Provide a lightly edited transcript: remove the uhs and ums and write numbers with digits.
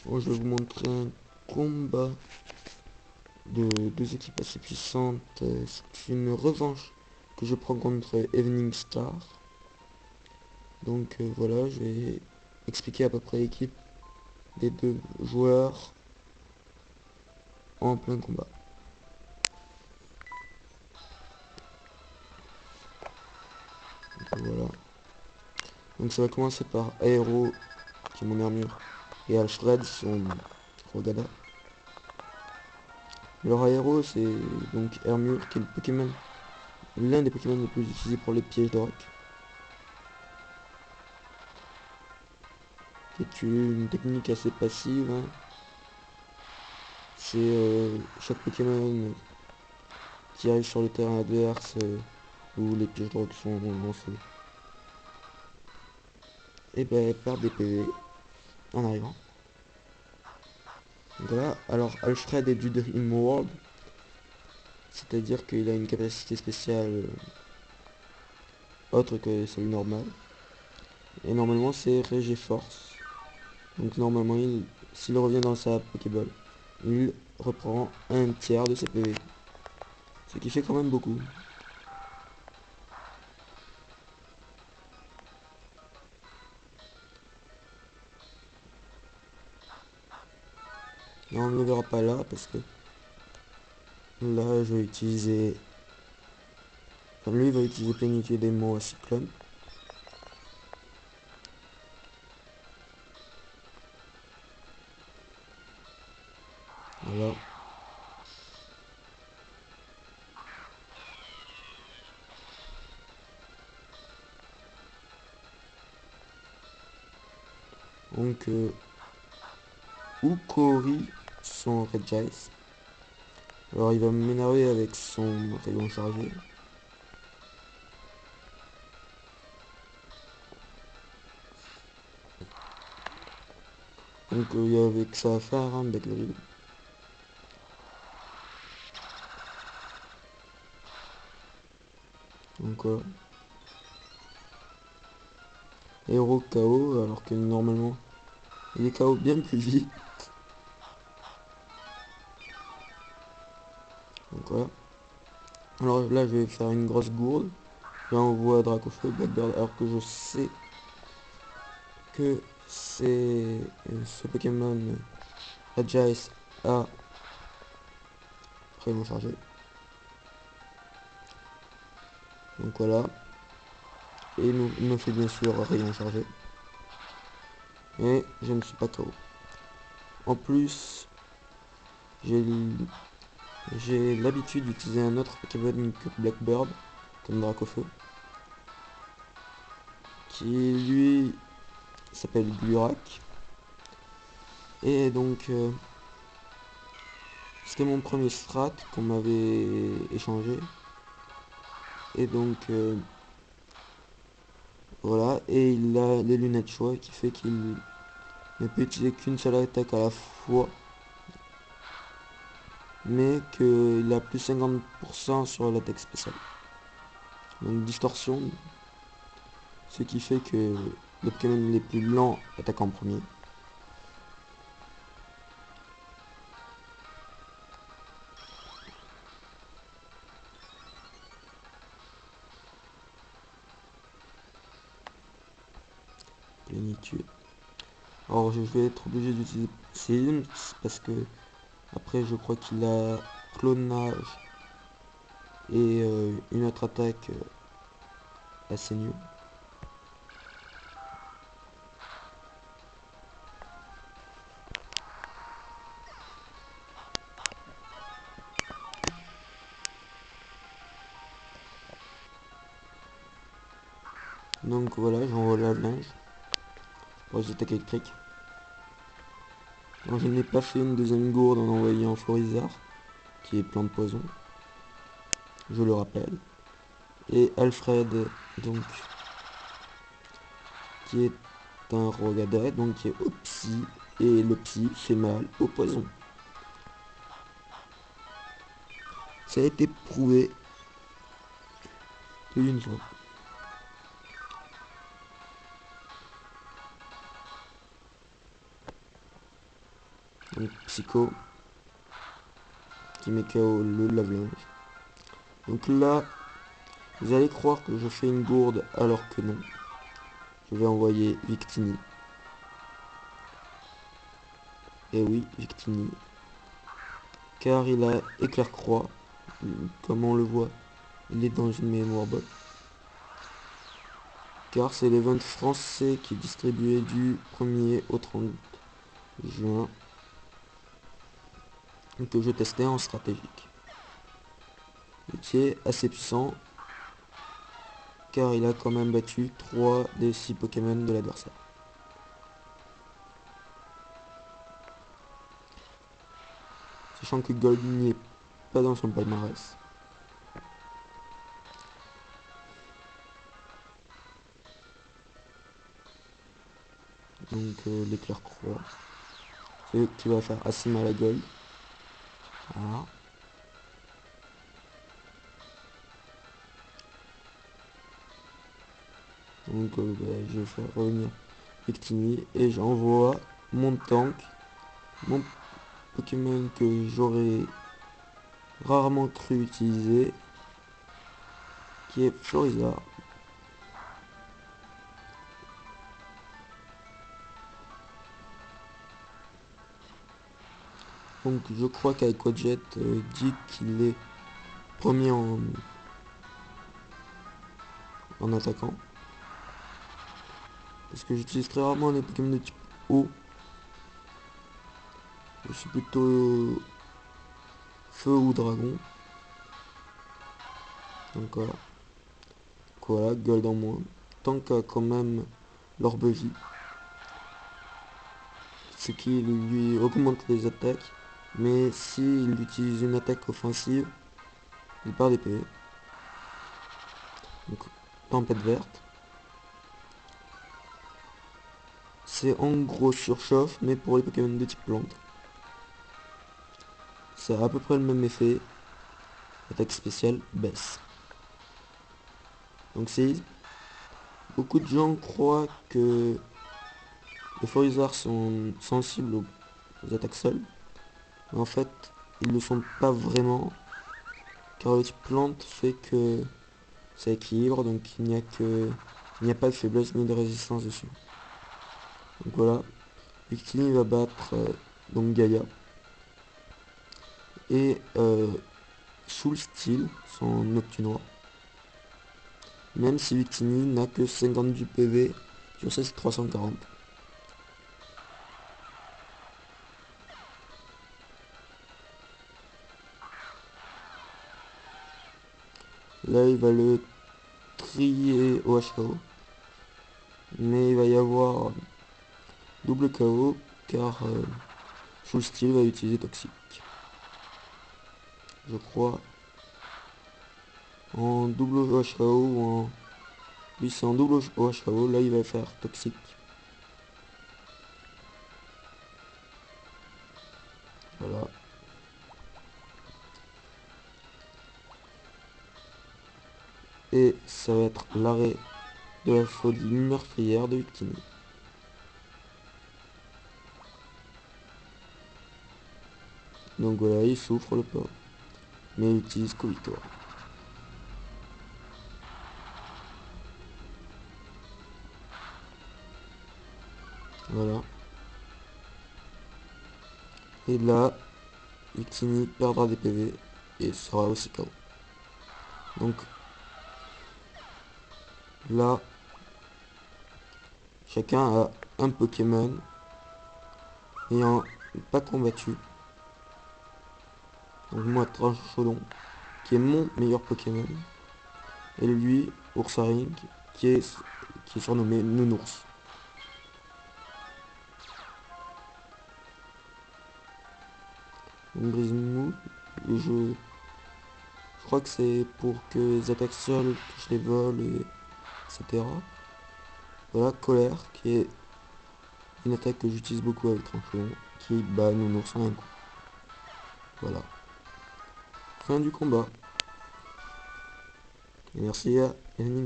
Bon, je vais vous montrer un combat de deux équipes assez puissantes. C'est une revanche que je prends contre Evening Star. Donc voilà, je vais expliquer à peu près l'équipe des deux joueurs en plein combat. Donc, voilà. Donc ça va commencer par Aero, qui est mon armure, et Alfred, son Rogada. Leur Aero, c'est donc Armure, qui est le Pokémon, l'un des Pokémon les plus utilisés pour les pièges de rock. Qui est une technique assez passive, hein. C'est chaque Pokémon qui arrive sur le terrain adverse où les pièges de rock sont lancés, et ben perd des PV en arrivant. Voilà, alors Alfred est du Dream World, c'est-à-dire qu'il a une capacité spéciale autre que celle normale. Et normalement c'est Force. Donc normalement s'il revient dans sa Pokéball, il reprend un tiers de ses PV. Ce qui fait quand même beaucoup. Et on ne le verra pas là parce que là je vais utiliser... Enfin lui il va utiliser Plénitude des mots à Cyclone. Voilà. Donc Ukori son Regice. Alors il va m'énerver avec son rayon chargé. Donc il y avait que ça à faire, hein, Becquerel. Donc voilà. Héros KO alors que normalement il est KO bien plus vite. Donc voilà. Alors là je vais faire une grosse gourde. J'envoie Dracofeu Blackbird alors que je sais que c'est ce Pokémon Regice a rayon chargé. Donc voilà. Et il me fait bien sûr rayon chargé. Et je ne suis pas KO. En plus, j'ai l'habitude d'utiliser un autre Pokémon que Blackbird, comme Dracofeu, qui lui s'appelle Glurak. Et donc, c'était mon premier strat qu'on m'avait échangé. Et donc, voilà. Et il a les lunettes choix qui fait qu'il ne peut utiliser qu'une seule attaque à la fois. Mais qu'il a plus 50% sur l'attaque spéciale. Donc distorsion. Ce qui fait que les Pokémon les plus lents attaquent en premier. Plénitude. Alors je vais être obligé d'utiliser Sims parce que après je crois qu'il a clonage et une autre attaque assez nulle. Donc voilà, j'envoie la linge pour les attaques électriques. Alors je n'ai pas fait une deuxième gourde en envoyant Florizard, qui est plein de poison, je le rappelle. Et Alfred, donc, qui est un Rogada, donc qui est au psy, et le psy fait mal au poison. Ça a été prouvé une fois. Donc Psycho, qui met KO le lave-linge. Donc là, vous allez croire que je fais une gourde alors que non. Je vais envoyer Victini. Et oui, Victini. Car il a éclair croix. Comme on le voit, il est dans une mémoire box. Car c'est l'event français qui est distribué du 1er au 30 juin. Que je testais en stratégique. Qui est assez puissant. Car il a quand même battu 3 des 6 Pokémon de l'adversaire. Sachant que Gold n'y est pas dans son palmarès. Donc l'éclair croix. C'est qui va faire assez mal à Gold. Voilà. Donc je vais faire revenir Victini et j'envoie mon tank, mon Pokémon que j'aurais rarement cru utiliser, qui est Florizard. Donc je crois qu'Aquajet dit qu'il est premier en attaquant. Parce que j'utilise très rarement les Pokémon de type eau. Je suis plutôt feu ou dragon. Donc voilà, Gold en moins. Tank a quand même l'orbe vie. Ce qui lui augmente les attaques. Mais s'il utilise une attaque offensive, il perd des PV. Donc tempête verte. C'est en gros surchauffe, mais pour les Pokémon de type plante. Ça a à peu près le même effet. Attaque spéciale baisse. Donc c'est... Beaucoup de gens croient que les Florizards sont sensibles aux attaques seules. Mais en fait, ils ne le sont pas vraiment. Car le type plante fait que ça équilibre, donc il n'y a pas de faiblesse ni de résistance dessus. Donc voilà. Victini va battre donc Gaïa. Et Soul Steel, son Noctunois. Même si Victini n'a que 52 PV sur ses 340. Là il va le trier au HKO. Mais il va y avoir double KO car Soul Steel va utiliser Toxique. Je crois en double HKO ou en... Oui c'est en double HKO, là il va faire Toxique. Voilà. Et ça va être l'arrêt de la folie meurtrière de Victini. Donc voilà, il souffre le pauvre. Mais il utilise qu'aux victoires. Voilà. Et là, Victini perdra des PV et sera aussi KO. Donc là, chacun a un Pokémon ayant pas combattu. Donc moi, Tranchodon, qui est mon meilleur Pokémon. Et lui, Ursaring, qui est surnommé Nounours. Donc Grismou, je crois que c'est pour que les attaques seules touchent les vols, etc. Voilà, Colère, qui est une attaque que j'utilise beaucoup avec Tranchodon, qui bat Nounours en un coup. Voilà. Fin du combat. Et merci à Yannick.